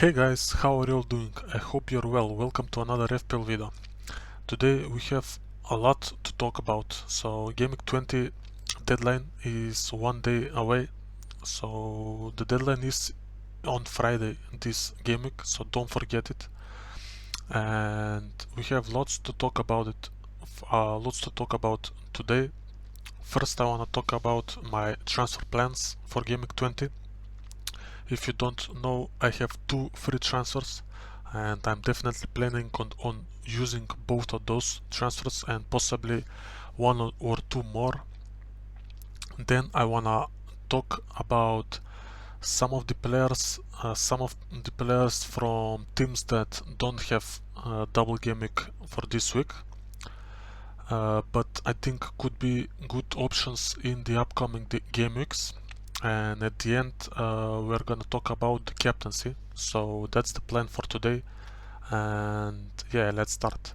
Hey guys, how are you all doing? I hope you're well. Welcome to another Fpl video. Today we have a lot to talk about. So gameweek 20 deadline is one day away. So the deadline is on Friday this gameweek, so don't forget it. And we have lots to talk about today. First I want to talk about my transfer plans for gameweek 20. If you don't know, I have two free transfers and I'm definitely planning on using both of those transfers and possibly one or two more. Then I wanna talk about some of the players from teams that don't have double game week for this week, but I think could be good options in the upcoming game weeks. And at the end we're gonna talk about the captaincy. So that's the plan for today, and yeah, let's start.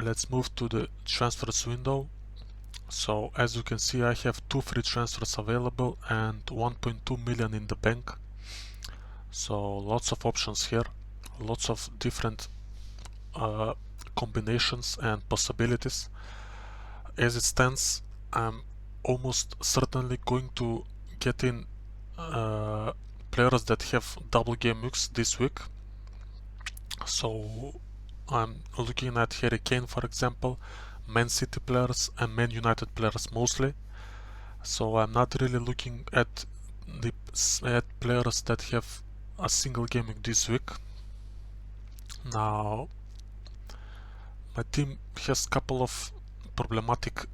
Let's move to the transfers window. So as you can see, I have two free transfers available and 1.2 million in the bank. So lots of options here, lots of different combinations and possibilities. As it stands, I'm almost certainly going to get in players that have double game weeks this week. So I'm looking at Harry Kane, for example, Man City players and Man United players mostly. So I'm not really looking at players that have a single game week this week. Now my team has a couple of problematic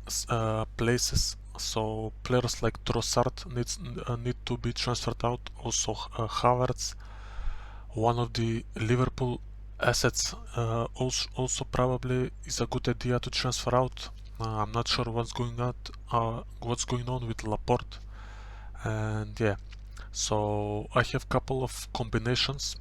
places. So players like Trossard need to be transferred out. Also Havertz, one of the Liverpool assets, also probably is a good idea to transfer out. I'm not sure what's going on with Laporte, and yeah. So I have a couple of combinations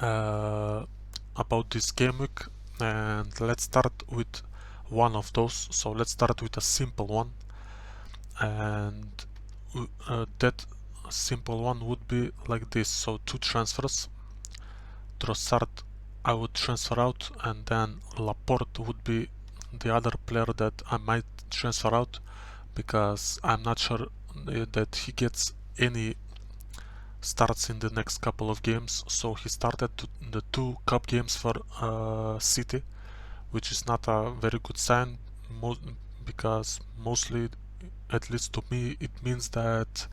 about this game week, and let's start with one of those. So let's start with a simple one, and that simple one would be like this. So two transfers. Trossard I would transfer out, and then Laporte would be the other player that I might transfer out, because I'm not sure that he gets any starts in the next couple of games. So he started the two cup games for City, which is not a very good sign, because mostly, at least to me, it means that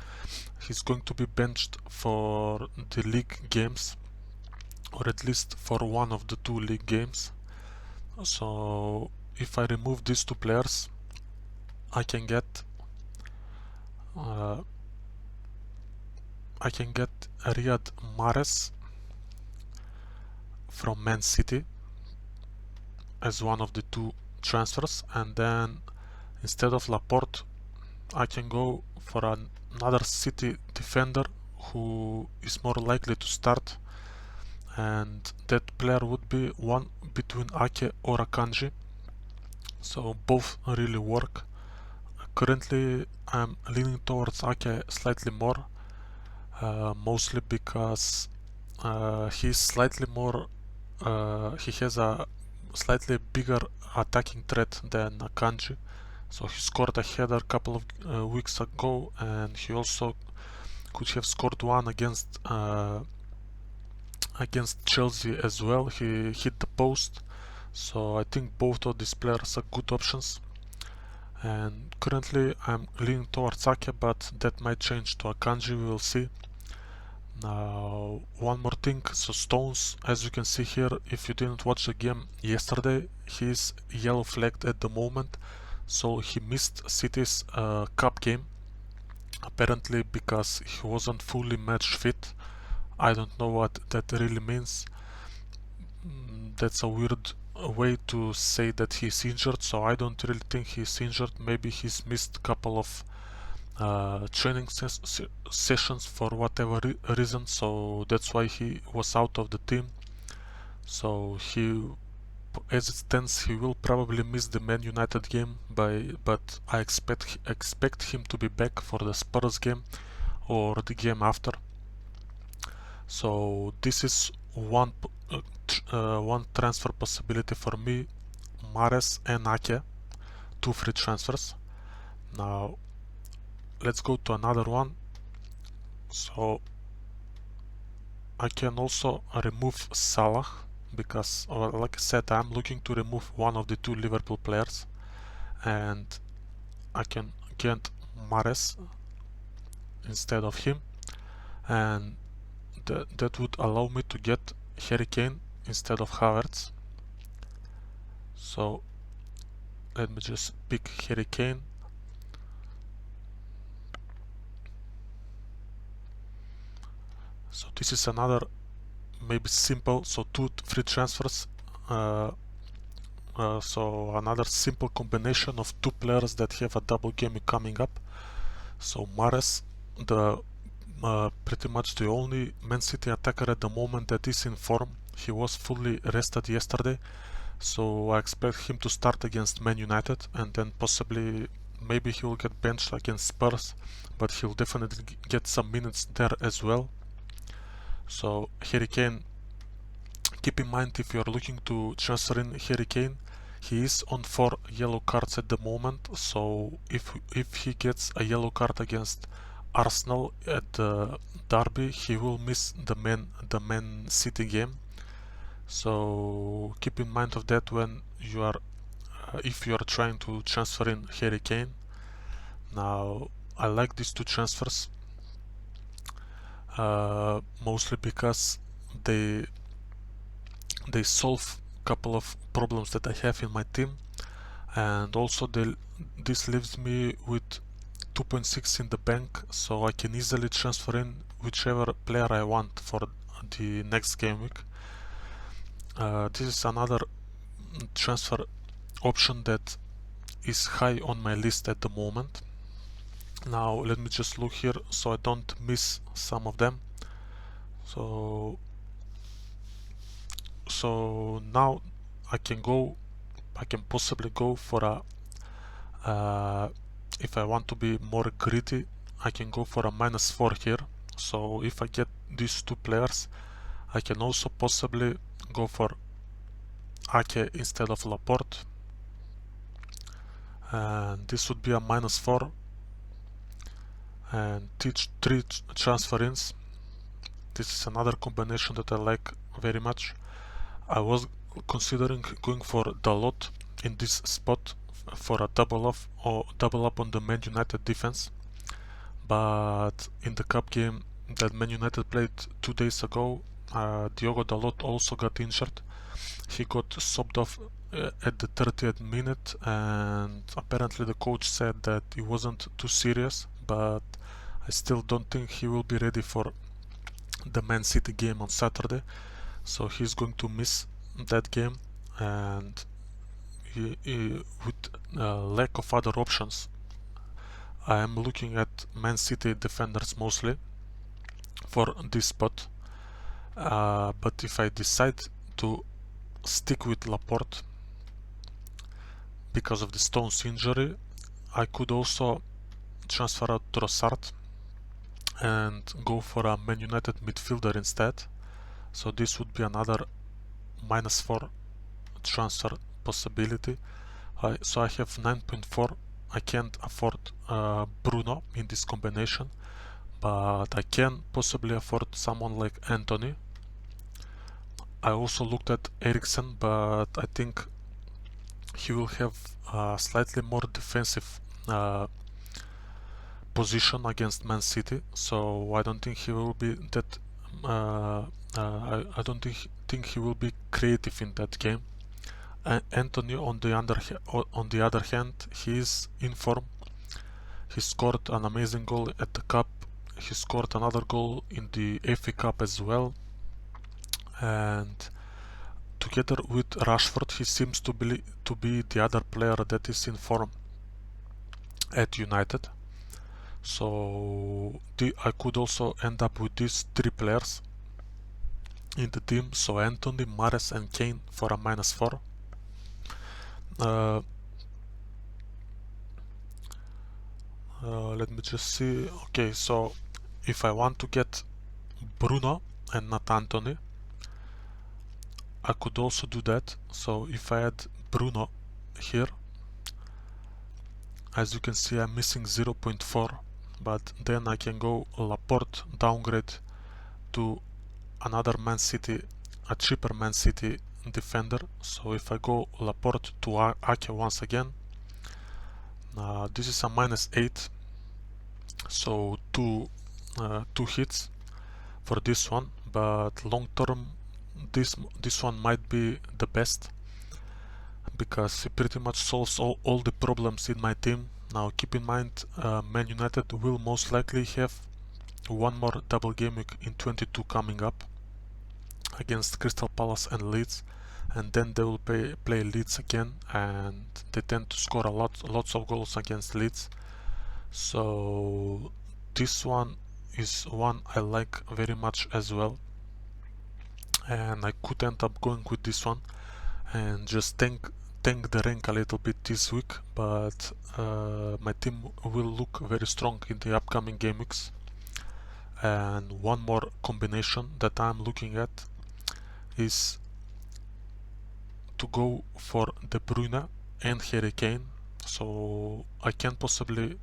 he's going to be benched for the league games, or at least for one of the two league games. So if I remove these two players, I can get Riyad Mahrez from Man City as one of the two transfers, and then instead of Laporte I can go for another City defender who is more likely to start, and that player would be one between Ake or Akanji. So both really work. Currently I'm leaning towards Ake slightly more, mostly because he's slightly more he has a slightly bigger attacking threat than Akanji. So he scored a header a couple of weeks ago, and he also could have scored one against Chelsea as well. He hit the post. So I think both of these players are good options, and currently I'm leaning towards Ake, but that might change to Akanji, we will see. Now one more thing, so Stones, as you can see here, if you didn't watch the game yesterday, he's yellow flagged at the moment, so he missed City's cup game, apparently because he wasn't fully match fit. I don't know what that really means. That's a weird way to say that he's injured, so I don't really think he's injured. Maybe he's missed a couple of training sessions for whatever reason, so that's why he was out of the team. So as it stands, he will probably miss the Man United game, but I expect him to be back for the Spurs game or the game after. So this is one transfer possibility for me, Mahrez and Ake, 2 free transfers. Now let's go to another one. So I can also remove Salah because, like I said, I'm looking to remove one of the 2 Liverpool players, and I can get Mahrez instead of him, and that would allow me to get Harry Kane instead of Havertz. So let me just pick Harry Kane. So this is another maybe simple, so 2 free transfers. So another simple combination of 2 players that have a double game coming up. So Mahrez, the pretty much the only Man City attacker at the moment that is in form. He was fully rested yesterday, so I expect him to start against Man United, and then possibly maybe he will get benched against Spurs, but he'll definitely get some minutes there as well. So Harry Kane, keep in mind if you're looking to transfer in Harry Kane, he is on 4 yellow cards at the moment, so if he gets a yellow card against Arsenal at the derby, he will miss the Man City game. So keep in mind of that when you are if you are trying to transfer in Harry Kane. Now I like these 2 transfers mostly because they solve a couple of problems that I have in my team, and also this leaves me with 2.6 in the bank, so I can easily transfer in whichever player I want for the next game week. This is another transfer option that is high on my list at the moment. Now let me just look here so I don't miss some of them. So now I can possibly go for a if I want to be more greedy, I can go for a -4 here. So if I get these 2 players, I can also possibly go for Ake instead of Laporte, and this would be a -4 and 3 transfer-ins. This is another combination that I like very much. I was considering going for Dalot in this spot for a double up on the Man United defense, but in the cup game that Man United played 2 days ago, Diogo Dalot also got injured. He got subbed off at the 30th minute, and apparently the coach said that it wasn't too serious, but I still don't think he will be ready for the Man City game on Saturday, so he's going to miss that game, and with lack of other options, I am looking at Man City defenders mostly for this spot, but if I decide to stick with Laporte because of the Stones injury, I could also transfer out Trossard and go for a Man United midfielder instead. So this would be another -4 transfer possibility. So I have 9.4. I can't afford Bruno in this combination, but I can possibly afford someone like Anthony. I also looked at Eriksen, but I think he will have a slightly more defensive position against Man City, so I don't think he will be that. I don't think he will be creative in that game. Anthony, on the other hand, he is in form. He scored an amazing goal at the cup. He scored another goal in the FA Cup as well, and together with Rashford, he seems to be the other player that is in form at United. So I could also end up with these 3 players in the team. So Anthony, Mahrez and Kane for a -4. Let me just see. Okay, so if I want to get Bruno, and not Anthony. I could also do that. So if I add Bruno here, as you can see I'm missing 0.4, but then I can go Laporte downgrade to another Man City, a cheaper Man City defender. So if I go Laporte to Ake once again, this is a -8, so two hits for this one, but long term this one might be the best because it pretty much solves all the problems in my team. Now keep in mind, Man United will most likely have one more double game week in 22 coming up against Crystal Palace and Leeds, and then they will play Leeds again, and they tend to score lots of goals against Leeds. So this one is one I like very much as well, and I could end up going with this one and just tank the rank a little bit this week, but my team will look very strong in the upcoming game weeks. And one more combination that I'm looking at is to go for De Bruyne and Harry Kane, so I can possibly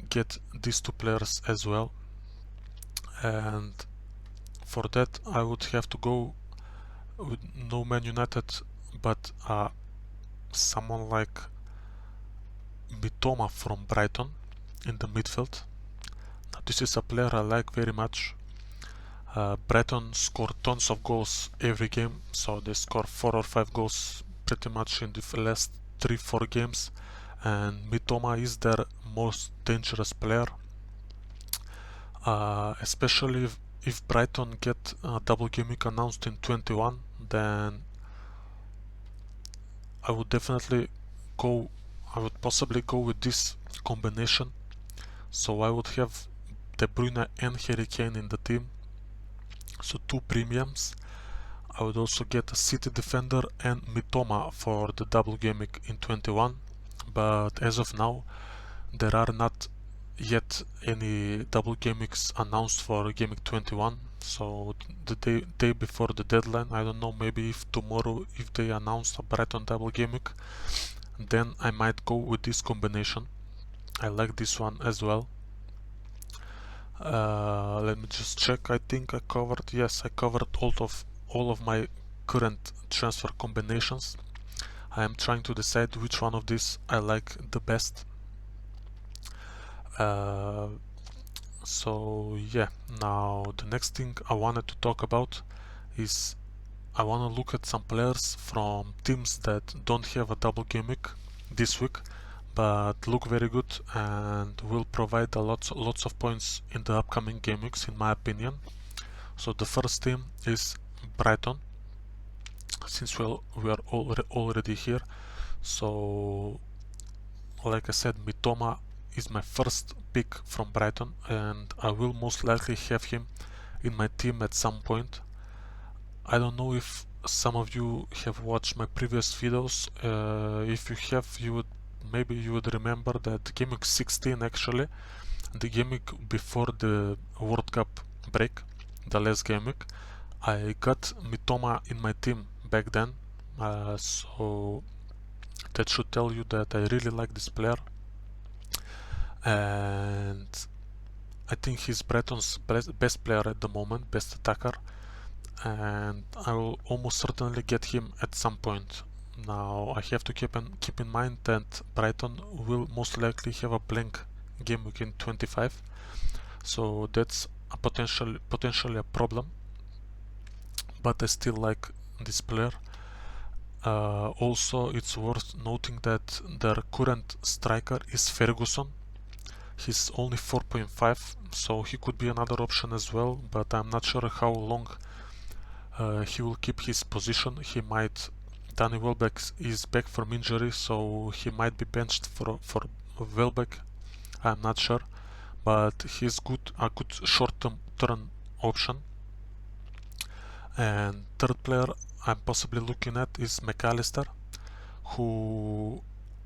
get these two players as well, and for that I would have to go with no Man United but someone like Mitoma from Brighton in the midfield. Now, this is a player I like very much. Brighton score tons of goals every game, so they score 4 or 5 goals pretty much in the last 3-4 games, and Mitoma is their most dangerous player, especially if Brighton get a double game week announced in 21, then I would possibly go with this combination. So I would have De Bruyne and Harry Kane in the team, so 2 premiums. I would also get a City defender and Mitoma for the double game week in 21, but as of now there are not yet any double game weeks announced for game week 21, so the day before the deadline, I don't know, maybe if tomorrow if they announce a Brighton double game week, then I might go with this combination. I like this one as well. Let me just check. I think I covered, yes, I covered all of my current transfer combinations. I am trying to decide which one of these I like the best. So yeah, now the next thing I wanted to talk about is I want to look at some players from teams that don't have a double game week this week but look very good and will provide lots of points in the upcoming game weeks, in my opinion. So the first team is Brighton, since we are already here. So like I said, Mitoma is my first pick from Brighton, and I will most likely have him in my team at some point. I don't know if some of you have watched my previous videos. If you have, maybe you would remember that game week 16, actually, the game week before the World Cup break, the last game week, I got Mitoma in my team back then, so that should tell you that I really like this player, and I think he's Brighton's best player at the moment, best attacker, and I will almost certainly get him at some point. Now I have to keep in mind that Brighton will most likely have a blank game week in 25, so that's a potentially a problem, but I still like this player. Also, it's worth noting that their current striker is Ferguson. He's only 4.5, so he could be another option as well, but I'm not sure how long he will keep his position. Danny Welbeck is back from injury, so he might be benched for Welbeck. I'm not sure, but he's a good short-term option. And third player I'm possibly looking at is McAllister, who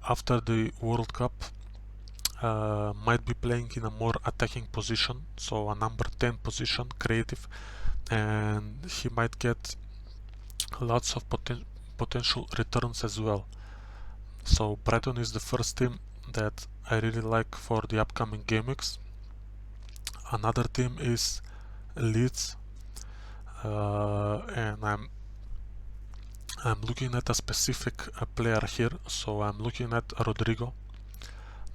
after the World Cup might be playing in a more attacking position, so a number 10 position, creative. and he might get lots of potential returns as well. So Brighton is the first team that I really like for the upcoming game weeks. Another team is Leeds, and I'm looking at a specific player here. So I'm looking at Rodrigo.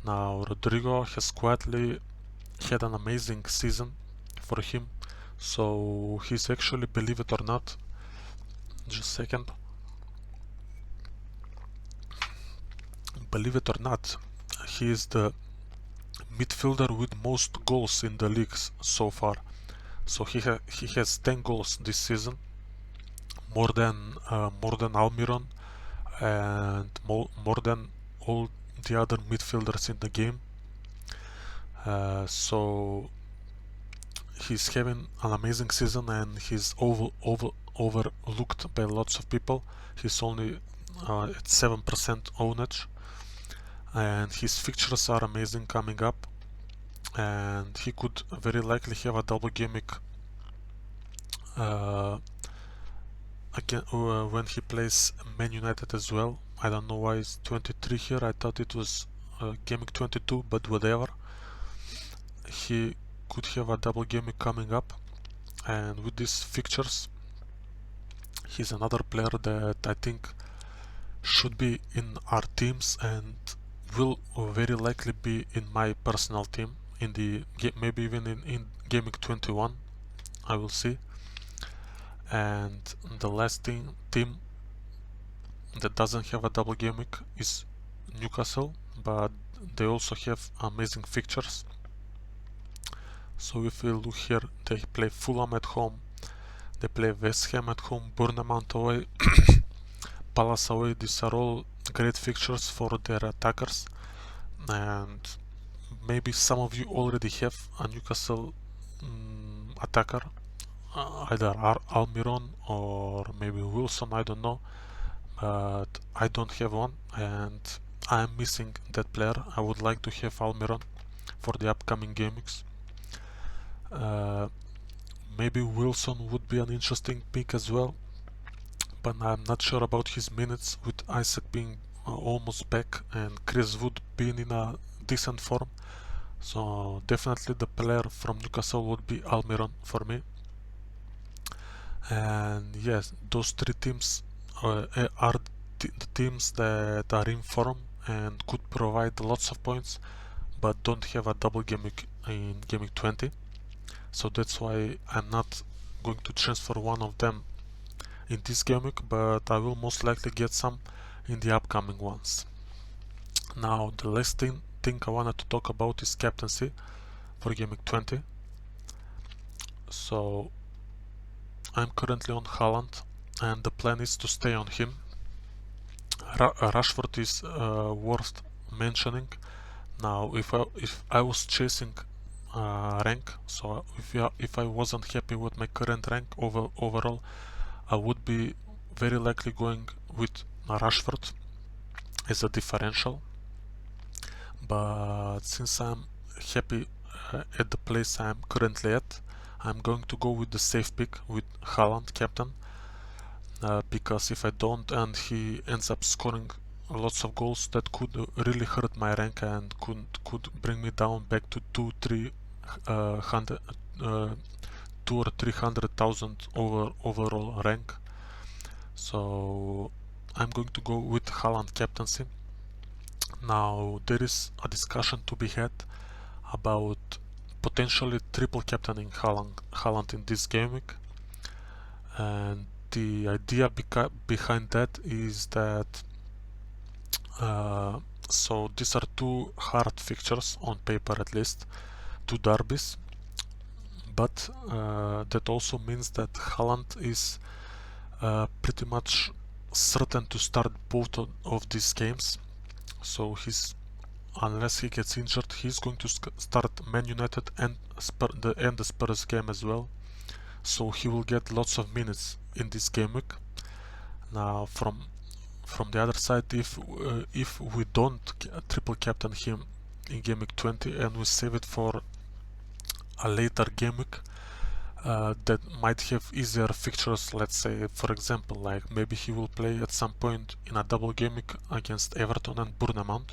Now Rodrigo has quietly had an amazing season for him. So he's actually, believe it or not, just a second. Believe it or not, he is the midfielder with most goals in the leagues so far. So he has 10 goals this season, more than Almiron, and more than all the other midfielders in the game. So he's having an amazing season, and he's overlooked by lots of people. He's only at 7% ownage, and his fixtures are amazing coming up, and he could very likely have a double game week again when he plays Man United as well. I don't know why it's 23 here. I thought it was game week 22, but whatever. He could have a double game week coming up, and with these fixtures, he's another player that I think should be in our teams and will very likely be in my personal team in the maybe even in game week 21. I will see. And the last team that doesn't have a double game week is Newcastle, but they also have amazing fixtures. So if we look here, they play Fulham at home, they play West Ham at home, Bournemouth away, Palace away. These are all great fixtures for their attackers, and maybe some of you already have a Newcastle attacker, either Almiron or maybe Wilson, I don't know, but I don't have one, and I am missing that player. I would like to have Almiron for the upcoming game weeks. Maybe Wilson would be an interesting pick as well, but I'm not sure about his minutes, with Isaac being almost back and Chris Wood being in a decent form. So definitely the player from Newcastle would be Almiron for me. And yes, those three teams are the teams that are in form and could provide lots of points, but don't have a double game week in game week 20. So that's why I'm not going to transfer one of them in this game week, but I will most likely get some in the upcoming ones. Now the last thing I wanted to talk about is captaincy for game week 20. So I'm currently on Haaland, and the plan is to stay on him. Rashford is worth mentioning. Now if I was chasing rank, so if I wasn't happy with my current rank overall, I would be very likely going with Rashford as a differential. But since I'm happy at the place I'm currently at, I'm going to go with the safe pick with Haaland captain, because if I don't and he ends up scoring lots of goals, that could really hurt my rank and could bring me down back to 2 or 300,000 overall rank. So I'm going to go with Haaland captaincy. Now there is a discussion to be had about potentially triple captaining Haaland in this game week, and the idea behind that is that so these are two hard fixtures on paper, at least two derbies, but that also means that Haaland is pretty much certain to start both of these games. So unless he gets injured, he's going to start Man United and the Spurs game as well. So he will get lots of minutes in this game week. Now from the other side, if we don't triple captain him in game week 20 and we save it for a later game week, that might have easier fixtures. Let's say, for example, like maybe he will play at some point in a double game week against Everton and Bournemouth,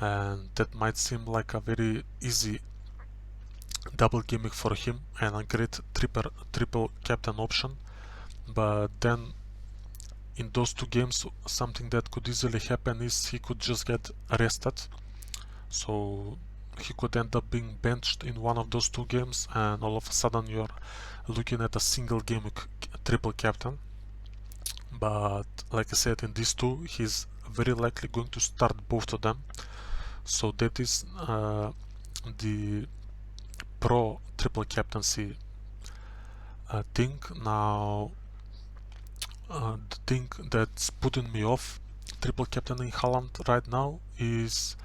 and that might seem like a very easy double game week for him and a great triple captain option. But then in those two games, something that could easily happen is he could just get arrested, so he could end up being benched in one of those two games, and all of a sudden you're looking at a single game triple captain. But like I said, in these two he's very likely going to start both of them, so that is the pro triple captaincy thing. Now the thing that's putting me off triple captaining Haaland right now is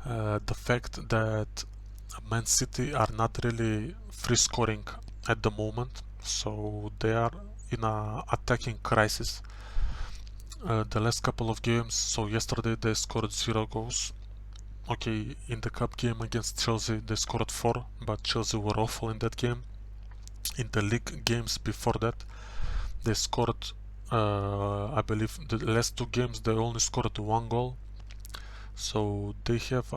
the fact that Man City are not really free scoring at the moment, so they are in a attacking crisis. The last couple of games, so yesterday they scored 0 goals. Okay, in the cup game against Chelsea they scored 4, but Chelsea were awful in that game. In the league games before that they scored, I believe the last two games they only scored 1 goal. So they have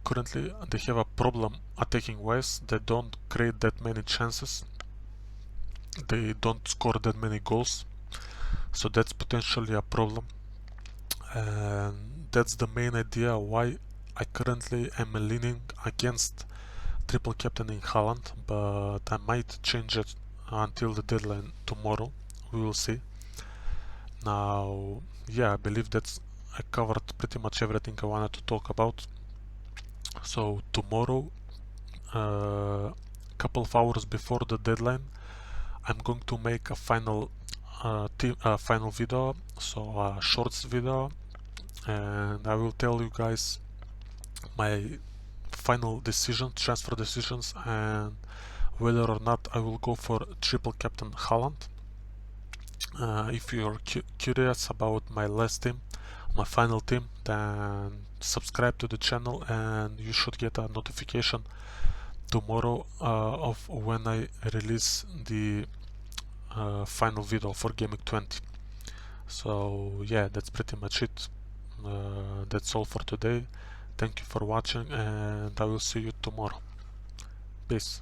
currently they have a problem attacking wise. They don't create that many chances, they don't score that many goals, so that's potentially a problem. And that's the main idea why I currently am leaning against triple captaining Haaland, but I might change it until the deadline tomorrow. We will see. Now, yeah, I believe I covered pretty much everything I wanted to talk about. So tomorrow, couple of hours before the deadline, I'm going to make a final video, so a shorts video, and I will tell you guys my final transfer decisions, and whether or not I will go for triple captain Haaland. If you're curious about my last team, my final team, then subscribe to the channel and you should get a notification tomorrow of when I release the final video for gameweek 20. So yeah, that's pretty much it. That's all for today. Thank you for watching, and I will see you tomorrow. Peace.